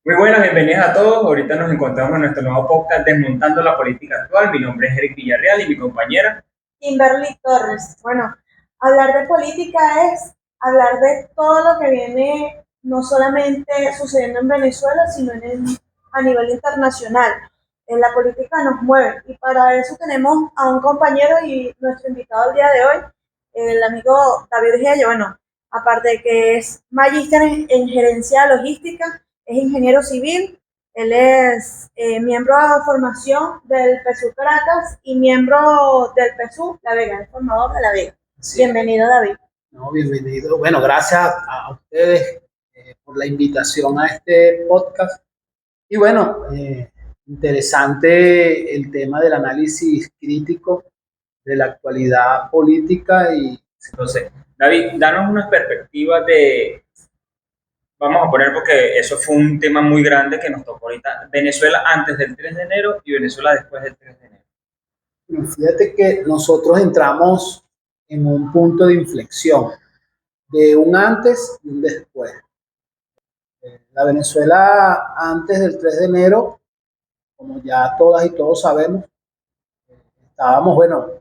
Muy buenas, bienvenidos a todos. Ahorita nos encontramos en nuestro nuevo podcast Desmontando la Política Actual. Mi nombre es Eric Villarreal y mi compañera. Kimberly Torres. Bueno, hablar de política es hablar de todo lo que viene no solamente sucediendo en Venezuela, sino a nivel internacional. La política nos mueve y para eso tenemos a un compañero y nuestro invitado el día de hoy, el amigo David Gello. Bueno, aparte de que es magíster en gerencia logística, es ingeniero civil. Él es miembro de formación del PSU Caracas y miembro del PSU La Vega, el formador de La Vega. Sí. Bienvenido, David. No, bienvenido. Bueno, gracias a ustedes por la invitación a este podcast. Y bueno, interesante el tema del análisis crítico de la actualidad política. Y entonces, David, danos unas perspectivas de, vamos a poner porque eso fue un tema muy grande que nos tocó ahorita, Venezuela antes del 3 de enero y Venezuela después del 3 de enero. Fíjate que nosotros entramos en un punto de inflexión, de un antes y un después. La Venezuela antes del 3 de enero, como ya todas y todos sabemos, estábamos, bueno,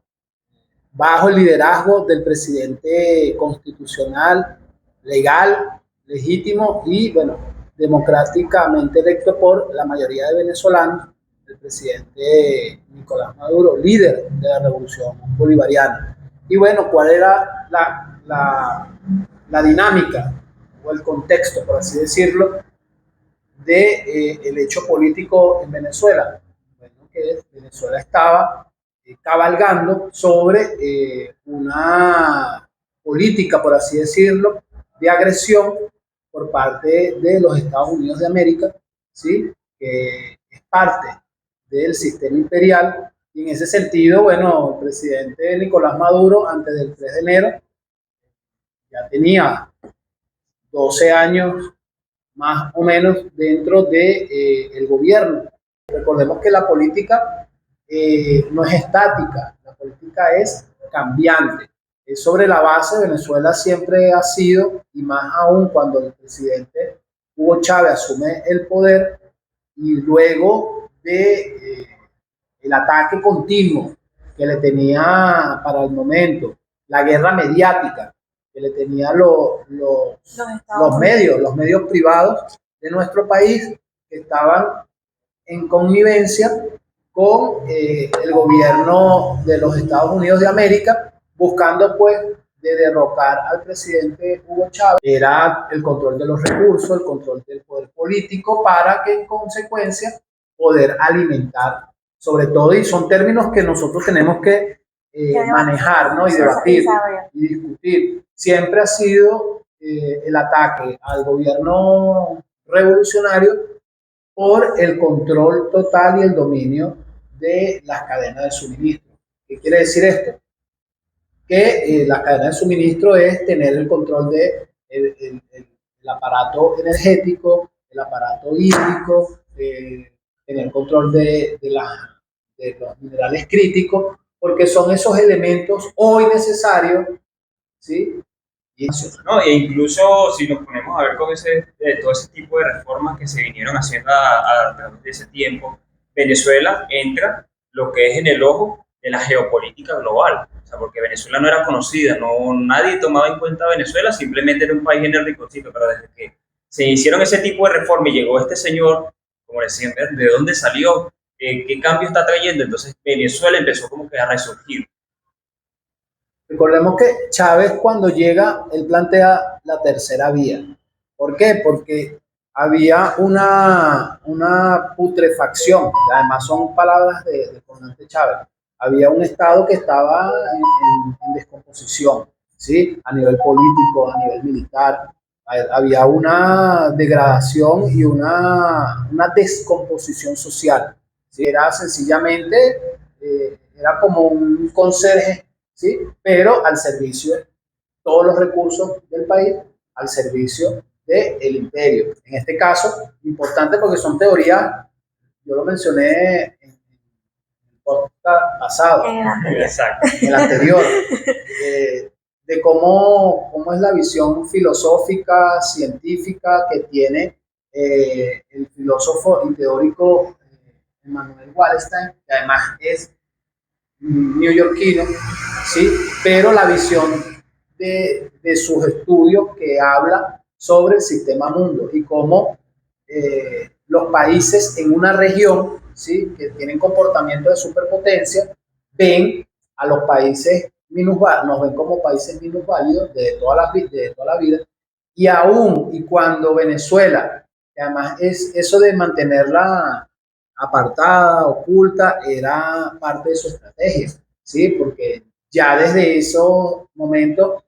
bajo el liderazgo del presidente constitucional, legal, legítimo y, bueno, democráticamente electo por la mayoría de venezolanos, el presidente Nicolás Maduro, líder de la revolución bolivariana. Y bueno, ¿cuál era la dinámica o el contexto, por así decirlo, de el hecho político en Venezuela? Bueno, que Venezuela estaba cabalgando sobre una política, por así decirlo, de agresión por parte de los Estados Unidos de América, ¿sí? Que es parte del sistema imperial. Y en ese sentido, bueno, el presidente Nicolás Maduro, antes del 3 de enero, ya tenía 12 años más o menos dentro del gobierno. Recordemos que la política no es estática, la política es cambiante. Es sobre la base, Venezuela siempre ha sido, y más aún cuando el presidente Hugo Chávez asume el poder y luego de el ataque continuo que le tenía para el momento, la guerra mediática que le tenía los medios privados de nuestro país, que estaban en connivencia con el gobierno de los Estados Unidos de América, buscando pues de derrocar al presidente Hugo Chávez. Era el control de los recursos, el control del poder político, para que en consecuencia poder alimentar, sobre todo, y son términos que nosotros tenemos que manejar, ¿no? Y debatir y discutir. Siempre ha sido el ataque al gobierno revolucionario por el control total y el dominio de las cadenas de suministro. ¿Qué quiere decir esto? Que la cadena de suministro es tener el control de el aparato energético, el aparato hídrico, tener control de los minerales críticos, porque son esos elementos hoy necesarios, ¿sí? No, e incluso si nos ponemos a ver con todo ese tipo de reformas que se vinieron haciendo a través de ese tiempo, Venezuela entra lo que es en el ojo de la geopolítica global. O sea, porque Venezuela no era conocida, nadie tomaba en cuenta a Venezuela, simplemente era un país en el ricocito, pero desde que se hicieron ese tipo de reformas y llegó este señor, como decían, ¿de dónde salió? ¿Qué cambio está trayendo? Entonces Venezuela empezó como que a resurgir. Recordemos que Chávez, cuando llega, él plantea la tercera vía. ¿Por qué? Porque había una putrefacción, además son palabras del comandante Chávez. Había un Estado que estaba en descomposición, ¿sí? A nivel político, a nivel militar. Había una degradación y una descomposición social, ¿sí? Era sencillamente, era como un conserje, ¿sí? Pero al servicio de todos los recursos del país, al servicio del imperio. En este caso, importante porque son teorías, yo lo mencioné en el podcast pasado, en el anterior, de cómo es la visión filosófica, científica que tiene el filósofo y teórico Emmanuel Wallerstein, que además es neoyorquino, ¿sí? Pero la visión de sus estudios que habla sobre el sistema mundo y cómo los países en una región, ¿sí?, que tienen comportamiento de superpotencia, ven a los países minusválidos, nos ven como países minusválidos de toda la vida, y aún y cuando Venezuela, que además es eso de mantenerla apartada, oculta, era parte de su estrategia, ¿sí? Porque ya desde esos momentos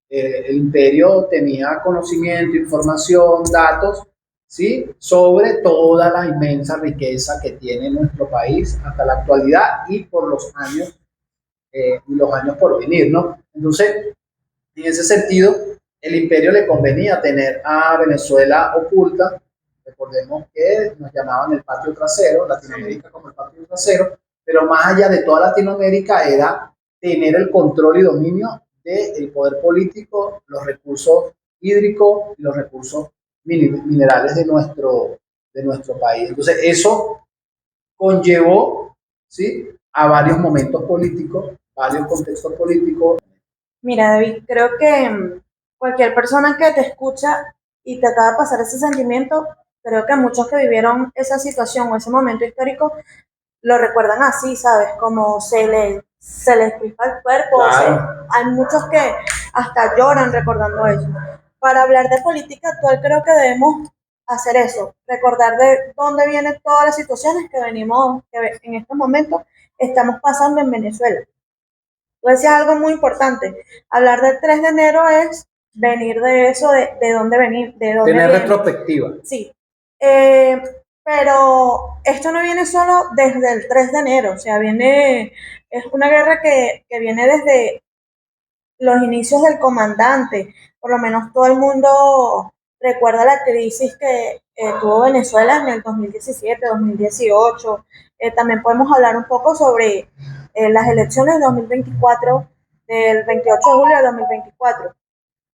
el imperio tenía conocimiento, información, datos, ¿sí?, sobre toda la inmensa riqueza que tiene nuestro país hasta la actualidad y por los años y los años por venir, ¿no? Entonces, en ese sentido, el imperio le convenía tener a Venezuela oculta. Recordemos que nos llamaban el patio trasero, Latinoamérica como el patio trasero, pero más allá de toda Latinoamérica era tener el control y dominio del poder político, los recursos hídricos y los recursos minerales de nuestro país. Entonces, eso conllevó, ¿sí?, a varios momentos políticos, varios contextos políticos. Mira, David, creo que cualquier persona que te escucha y te acaba de pasar ese sentimiento, creo que muchos que vivieron esa situación o ese momento histórico lo recuerdan así, ¿sabes? Como se les crispa el cuerpo. Claro. Hay muchos que hasta lloran recordando eso. Para hablar de política actual creo que debemos hacer eso, recordar de dónde vienen todas las situaciones que venimos, que en estos momentos estamos pasando en Venezuela. Tú decías algo muy importante. Hablar del 3 de enero es venir de eso, de dónde venir, de dónde tener viene. retrospectiva. Sí. Pero esto no viene solo desde el 3 de enero, o sea, es una guerra que viene desde los inicios del comandante. Por lo menos todo el mundo recuerda la crisis que tuvo Venezuela en el 2017, 2018. También podemos hablar un poco sobre las elecciones de 2024, del 28 de julio de 2024.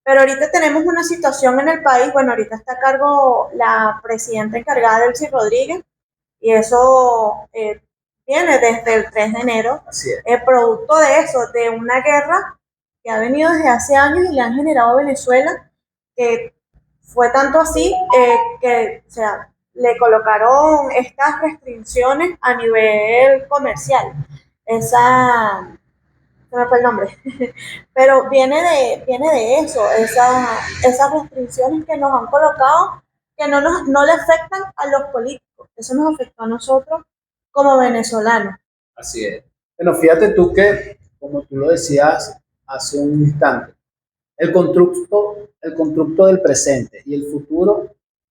Pero ahorita tenemos una situación en el país, bueno, ahorita está a cargo la presidenta encargada, Delcy Rodríguez, y eso viene desde el 3 de enero, producto de eso, de una guerra que ha venido desde hace años y le han generado a Venezuela, que fue tanto así que, o sea, le colocaron estas restricciones a nivel comercial. Se me fue el nombre, pero viene de eso, esas restricciones que nos han colocado, que no le afectan a los políticos, eso nos afectó a nosotros como venezolanos. Así es. Bueno, fíjate tú que, como tú lo decías hace un instante, el constructo del presente y el futuro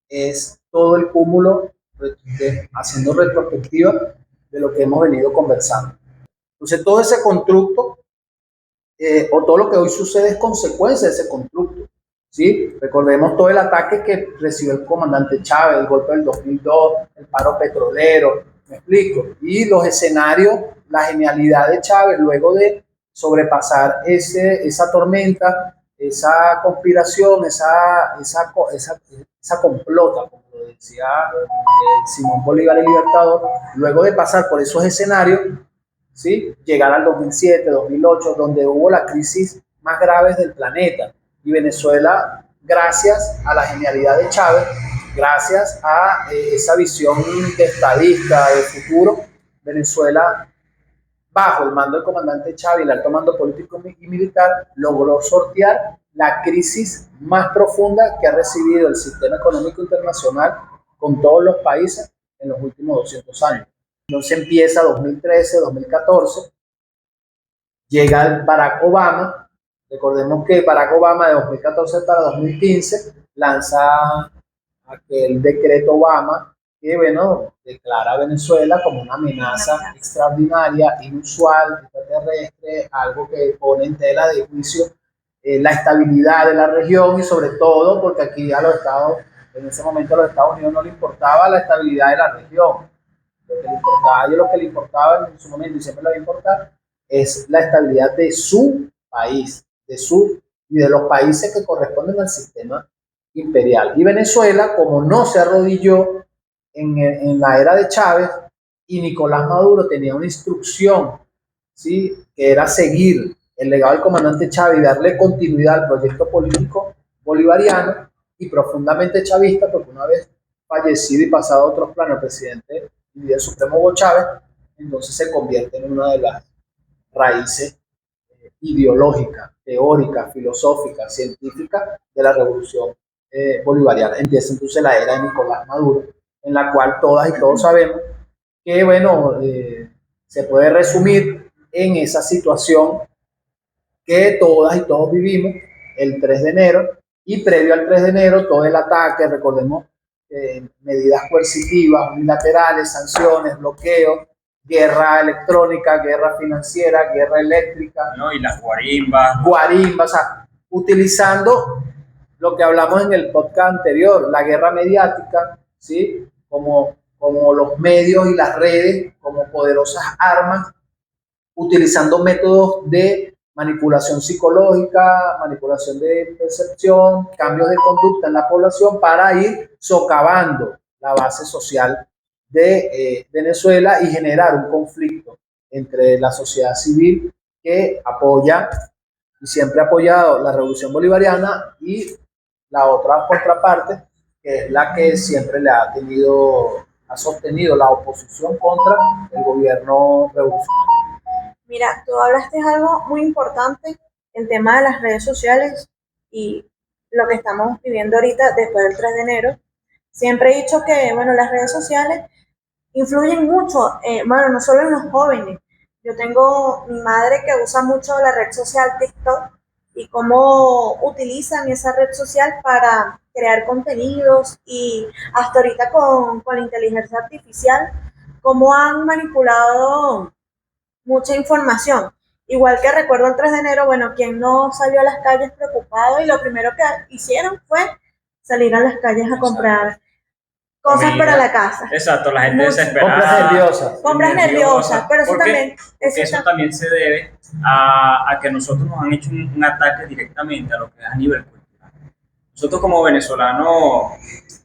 es todo el cúmulo haciendo retrospectiva de lo que hemos venido conversando. Entonces, todo ese constructo o todo lo que hoy sucede es consecuencia de ese constructo, ¿sí? Recordemos todo el ataque que recibió el comandante Chávez, el golpe del 2002, el paro petrolero, me explico, y los escenarios, la genialidad de Chávez luego de sobrepasar esa tormenta, esa conspiración, esa complota, como lo decía Simón Bolívar el Libertador, luego de pasar por esos escenarios, ¿sí?, llegar al 2007, 2008, donde hubo la crisis más grave del planeta. Y Venezuela, gracias a la genialidad de Chávez, gracias a esa visión de estadista, de futuro, Venezuela, bajo el mando del comandante Chávez y el alto mando político y militar, logró sortear la crisis más profunda que ha recibido el sistema económico internacional con todos los países en los últimos 200 años. Entonces empieza 2013, 2014, llega Barack Obama. Recordemos que Barack Obama de 2014 para 2015 lanza aquel decreto Obama que, bueno, declara a Venezuela como una amenaza extraordinaria, inusual, extraterrestre, algo que pone en tela de juicio la estabilidad de la región y sobre todo porque aquí a los Estados, en ese momento a los Estados Unidos no le importaba la estabilidad de la región. Lo que le importaba en su momento y siempre le va a importar es la estabilidad de su país, y de los países que corresponden al sistema imperial. Y Venezuela, como no se arrodilló en la era de Chávez, y Nicolás Maduro tenía una instrucción, ¿sí?, que era seguir el legado del comandante Chávez y darle continuidad al proyecto político bolivariano y profundamente chavista, porque una vez fallecido y pasado a otros planos el presidente y líder supremo Hugo Chávez, entonces se convierte en una de las raíces ideológicas, teóricas, filosóficas, científicas de la revolución bolivariana. Empieza entonces la era de Nicolás Maduro, en la cual todas y todos sabemos que, bueno, se puede resumir en esa situación que todas y todos vivimos el 3 de enero, y previo al 3 de enero todo el ataque, recordemos, medidas coercitivas, unilaterales, sanciones, bloqueos, guerra electrónica, guerra financiera, guerra eléctrica, ¿no? Y las guarimbas. Guarimbas, o sea, utilizando lo que hablamos en el podcast anterior, la guerra mediática, ¿sí?, como los medios y las redes como poderosas armas, utilizando métodos de manipulación psicológica, manipulación de percepción, cambios de conducta en la población para ir socavando la base social de Venezuela y generar un conflicto entre la sociedad civil que apoya y siempre ha apoyado la revolución bolivariana y la otra contraparte, que es la que siempre le ha sostenido la oposición contra el gobierno revolucionario. Mira, tú hablaste de algo muy importante, el tema de las redes sociales y lo que estamos viviendo ahorita después del 3 de enero. Siempre he dicho que, bueno, las redes sociales influyen mucho, bueno, no solo en los jóvenes. Yo tengo mi madre que usa mucho la red social TikTok y cómo utilizan esa red social para crear contenidos y hasta ahorita con la inteligencia artificial, cómo han manipulado mucha información. Igual que recuerdo el 3 de enero, bueno, quien no salió a las calles preocupado y lo primero que hicieron fue salir a las calles a comprar cosas para la casa. Exacto, la gente Mucho. desesperada. Compras nerviosas, pero eso también. Eso también se debe a que nosotros nos han hecho un ataque directamente a lo que es a nivel cultural. Nosotros como venezolanos,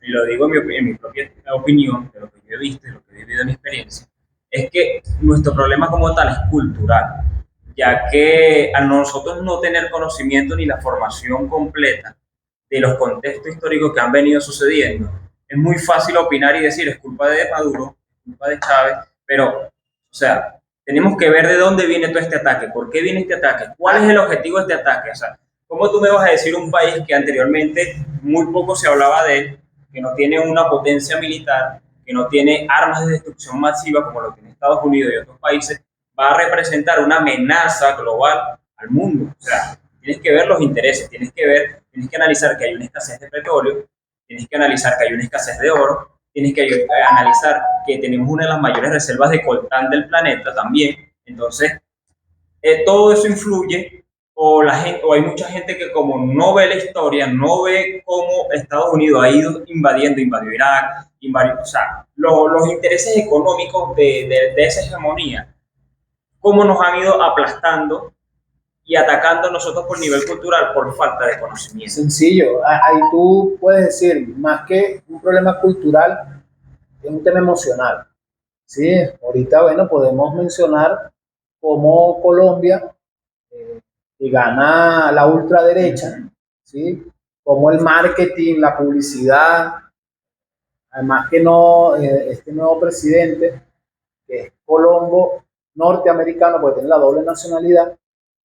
y lo digo en mi propia opinión, de lo que yo he visto y lo que he vivido en mi experiencia, es que nuestro problema como tal es cultural, ya que a nosotros no tener conocimiento ni la formación completa de los contextos históricos que han venido sucediendo, es muy fácil opinar y decir es culpa de Maduro, es culpa de Chávez, pero, o sea, tenemos que ver de dónde viene todo este ataque, por qué viene este ataque, cuál es el objetivo de este ataque. O sea, ¿cómo tú me vas a decir un país que anteriormente muy poco se hablaba de él, que no tiene una potencia militar, que no tiene armas de destrucción masiva como lo tiene Estados Unidos y otros países, va a representar una amenaza global al mundo? O sea, tienes que ver los intereses, tienes que analizar que hay una escasez de petróleo, tienes que analizar que hay una escasez de oro, tienes que analizar que tenemos una de las mayores reservas de coltán del planeta también. Entonces, todo eso influye, o hay mucha gente que como no ve la historia, no ve cómo Estados Unidos ha ido invadió Irak, o sea, los intereses económicos de esa hegemonía, cómo nos han ido aplastando y atacando a nosotros por nivel cultural por falta de conocimiento. Sencillo, ahí tú puedes decir, más que un problema cultural, es un tema emocional. Sí, ahorita, bueno, podemos mencionar cómo Colombia, que gana la ultraderecha, ¿sí?, cómo el marketing, la publicidad, además que no, este nuevo presidente, que es colombo, norteamericano, porque tiene la doble nacionalidad,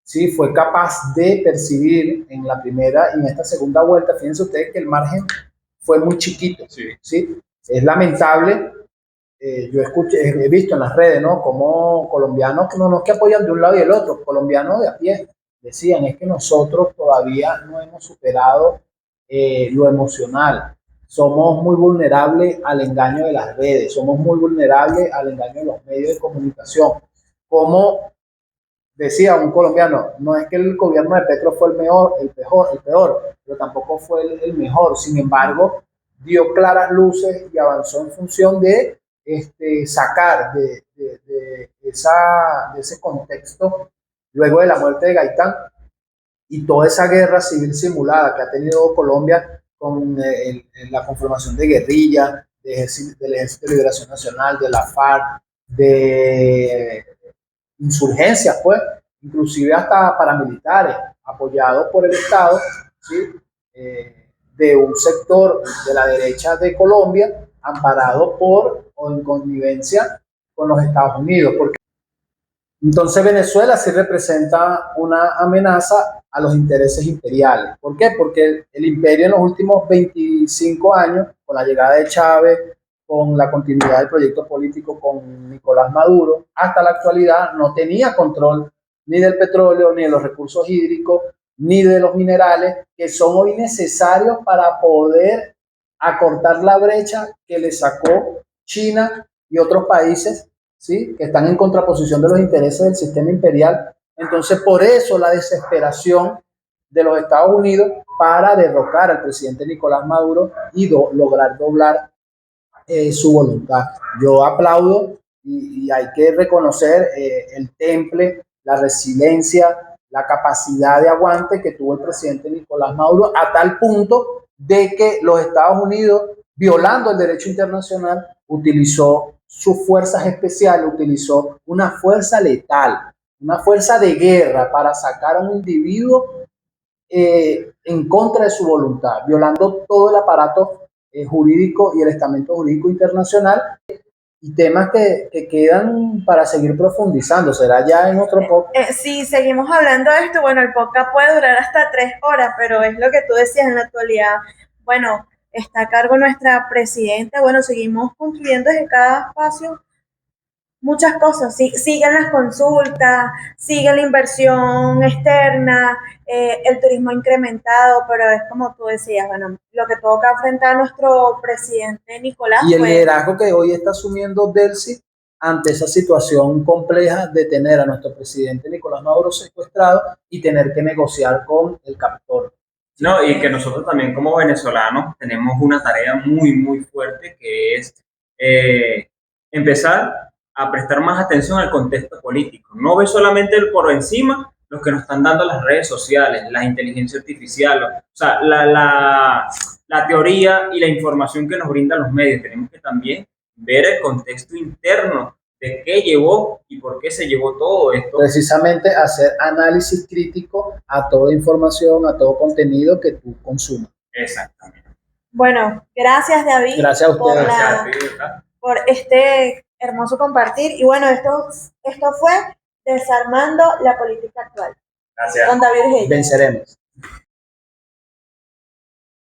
sí, fue capaz de percibir en la primera y en esta segunda vuelta, fíjense ustedes que el margen fue muy chiquito, sí. ¿sí? Es lamentable. Yo he visto en las redes, ¿no?, como colombianos que no que apoyan de un lado y del otro, colombianos de a pie, decían, es que nosotros todavía no hemos superado lo emocional, somos muy vulnerables al engaño de las redes, somos muy vulnerables al engaño de los medios de comunicación. Como decía un colombiano, no es que el gobierno de Petro fue el peor, pero tampoco fue el mejor. Sin embargo, dio claras luces y avanzó en función de sacar de ese contexto, luego de la muerte de Gaitán y toda esa guerra civil simulada que ha tenido Colombia la conformación de guerrilla, del Ejército de Liberación Nacional, de la FARC, de insurgencias, pues, inclusive hasta paramilitares, apoyados por el Estado, ¿sí? De un sector de la derecha de Colombia, amparado por o en connivencia con los Estados Unidos. Entonces Venezuela sí representa una amenaza a los intereses imperiales. ¿Por qué? Porque el imperio en los últimos 25 años, con la llegada de Chávez, con la continuidad del proyecto político con Nicolás Maduro, hasta la actualidad no tenía control ni del petróleo, ni de los recursos hídricos, ni de los minerales, que son hoy necesarios para poder acortar la brecha que le sacó China y otros países, ¿sí? Que están en contraposición de los intereses del sistema imperial. Entonces, por eso la desesperación de los Estados Unidos para derrocar al presidente Nicolás Maduro y lograr doblar su voluntad. Yo aplaudo y hay que reconocer el temple, la resiliencia, la capacidad de aguante que tuvo el presidente Nicolás Maduro, a tal punto de que los Estados Unidos, violando el derecho internacional, utilizó sus fuerzas especiales, utilizó una fuerza letal, una fuerza de guerra para sacar a un individuo en contra de su voluntad, violando todo el aparato jurídico y el estamento jurídico internacional, y temas que quedan para seguir profundizando. Será ya en otro podcast. Si seguimos hablando de esto, bueno, el podcast puede durar hasta 3 horas, pero es lo que tú decías en la actualidad. Bueno, está a cargo nuestra presidenta. Bueno, seguimos construyendo desde cada espacio muchas cosas. Sí, siguen las consultas, sigue la inversión externa, el turismo incrementado, pero es como tú decías, bueno, lo que tuvo que enfrentar nuestro presidente Nicolás. Y el liderazgo que hoy está asumiendo Delcy ante esa situación compleja de tener a nuestro presidente Nicolás Maduro secuestrado y tener que negociar con el captor. No, y que nosotros también como venezolanos tenemos una tarea muy, muy fuerte, que es empezar a prestar más atención al contexto político. No ve solamente el por encima los que nos están dando las redes sociales, la inteligencia artificial, o sea, la teoría y la información que nos brindan los medios. Tenemos que también ver el contexto interno de qué llevó y por qué se llevó todo esto. Precisamente hacer análisis crítico a toda información, a todo contenido que tú consumas. Exactamente. Bueno, gracias David. Gracias a ustedes. Por este hermoso compartir. Y bueno, esto fue Desarmando la Política Actual. Gracias. Con David Hey. Venceremos.